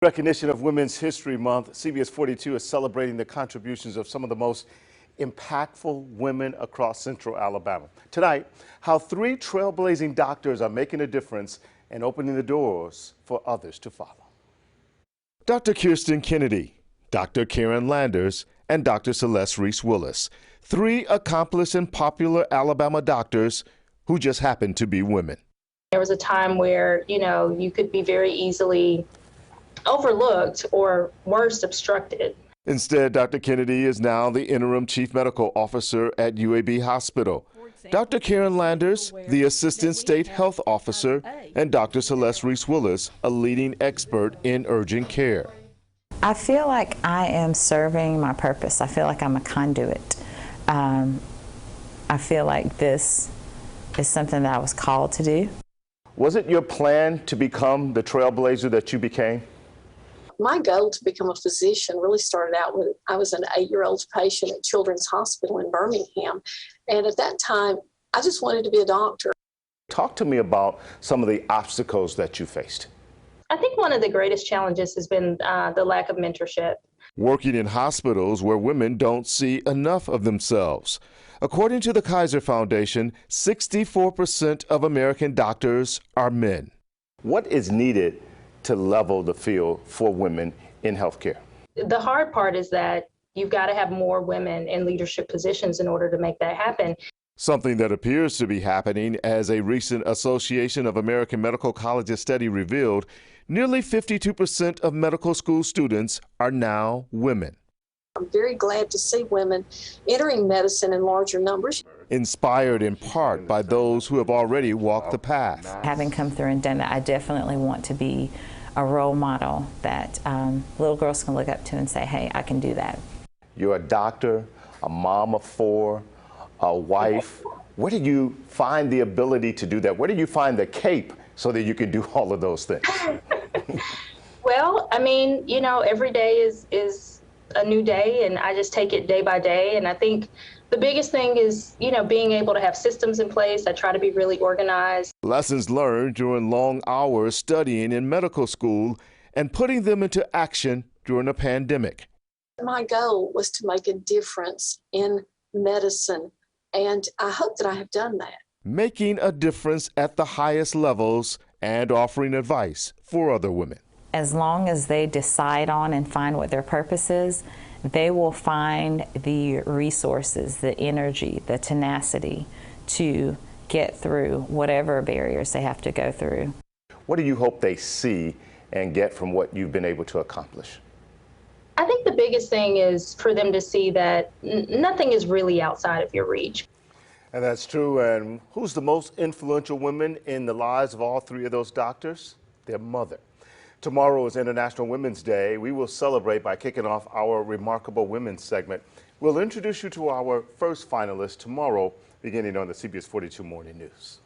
Recognition of Women's History Month, CBS 42 is celebrating the contributions of some of the most impactful women across Central Alabama. Tonight, how three trailblazing doctors are making a difference and opening the doors for others to follow. Dr. Kirsten Kennedy, Dr. Karen Landers, and Dr. Celeste Reese Willis, three accomplished and popular Alabama doctors who just happen to be women. There was a time where, you could be very easily overlooked or worse, obstructed. Instead, Dr. Kennedy is now the interim chief medical officer at UAB Hospital. Dr. Karen Landers, the assistant state health officer, and Dr. Celeste Reese Willis, a leading expert in urgent care. I feel like I am serving my purpose. I feel like I'm a conduit. I feel like this is something that I was called to do. Was it your plan to become the trailblazer that you became? My goal to become a physician really started out when I was an 8-year-old patient at Children's Hospital in Birmingham. And at that time, I just wanted to be a doctor. Talk to me about some of the obstacles that you faced. I think one of the greatest challenges has been the lack of mentorship. Working in hospitals where women don't see enough of themselves. According to the Kaiser Foundation, 64% of American doctors are men. What is needed to level the field for women in healthcare? The hard part is that you've got to have more women in leadership positions in order to make that happen. Something that appears to be happening, as a recent Association of American Medical Colleges study revealed, nearly 52% of medical school students are now women. I'm very glad to see women entering medicine in larger numbers. Inspired in part by those who have already walked the path. Having come through and done that, I definitely want to be a role model that little girls can look up to and say, hey, I can do that. You're a doctor, a mom of 4, a wife. Where did you find the ability to do that? Where did you find the cape so that you can do all of those things? Well, I mean, every day is a new day, and I just take it day by day. And I think the biggest thing is, being able to have systems in place. I try to be really organized. Lessons learned during long hours studying in medical school and putting them into action during a pandemic. My goal was to make a difference in medicine, and I hope that I have done that. Making a difference at the highest levels and offering advice for other women. As long as they decide on and find what their purpose is, they will find the resources, the energy, the tenacity to get through whatever barriers they have to go through. What do you hope they see and get from what you've been able to accomplish? I think the biggest thing is for them to see that nothing is really outside of your reach. And that's true. And who's the most influential woman in the lives of all three of those doctors? Their mother. Tomorrow is International Women's Day. We will celebrate by kicking off our Remarkable Women segment. We'll introduce you to our first finalist tomorrow, beginning on the CBS 42 Morning News.